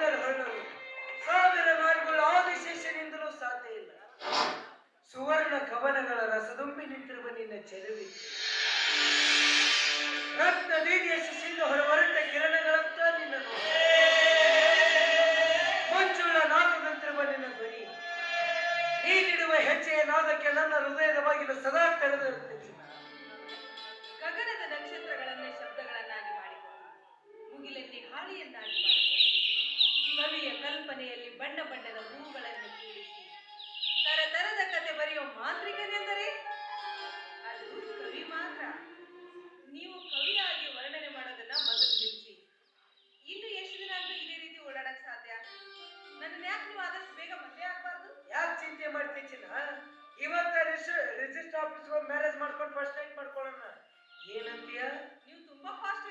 ಸುಂದರ ಹೊಳ್ಳರು ಸಾವಿರ ನಾರುಗಳು ಆದಿಶೇಷನಿಂದಲೂ ಸಾಧ್ಯ ಇಲ್ಲ. ಸುವರ್ಣ ಕವನಗಳ ರಸದುಂಬಿ ನಿಂತಿರುವ ನಿನ್ನ ಚೆಲುವಿಗೆ ರತ್ನ ದೀದಿಯ ಶಿಶಿಯಿಂದ ಹೊರಹೊರಟ ಕಿರಣಗಳಂತ ನಿನ್ನ ಮಂಜುಳ ನಾದದಂತಿರುವ ನಿನ್ನ ಧ್ವನಿ ನೀನಿಡುವ ಹೆಜ್ಜೆಯ ನಾದಕ್ಕೆ ನನ್ನ ಹೃದಯದ ಬಾಗಿಲು ಸದಾ ತೆರೆದಿರುತ್ತದೆ. ಗಗನದ ನಕ್ಷತ್ರಗಳನ್ನೇ ಶಬ್ದಗಳನ್ನಾಗಿ ಮಾಡಿಕೊಂಡು ಮುಗಿಲನ್ನೇ ಹಾಳಿಯನ್ನಾಗಿ ಮಾಡಿಕೊಂಡು ಕವಿಯ ಕಲ್ಪನೆಯಲ್ಲಿ ಬಣ್ಣ ಬಣ್ಣದ ಹೂಗಳನ್ನು ಕೂಡಿಸಿ ತರತರದ ಕತೆ ಬರೆಯುವ ಮಾಂತ್ರಿಕನೆಂದರೆ ಅದು ಕವಿ ಮಾತ್ರ. ನೀವು ಕವಿಯಾಗಿ ವರ್ಣನೆ ಮಾಡೋದನ್ನ ಮೊದಲು ನಿಲ್ಲಿಸಿ. ಇನ್ನು ಎಷ್ಟು ದಿನ ಅಂತ ಇದೇ ರೀತಿ ಓಡಾಡಕ್ ಸಾಧ್ಯ? ನನ್ನ ಯಾಕೆ ನೀವು ಆದಷ್ಟು ಬೇಗ ಮದುವೆ ಆಗ್ಬಾರ್ದು? ಯಾಕೆ ಚಿಂತೆ ಮಾಡ್ತೀವಿ ಚಿನ್ನ? ಇವತ್ತ ರಿಜಿಸ್ಟರ್ ಆಫೀಸ್ ಮ್ಯಾರೇಜ್ ಮಾಡ್ಕೊಂಡು ಫಸ್ಟ್ ನೈಟ್ ಮಾಡ್ಕೊಳ್ಳೋಣ. ಏನಂತೀಯ? ನೀವು ತುಂಬಾ ಫಾಸ್ಟ್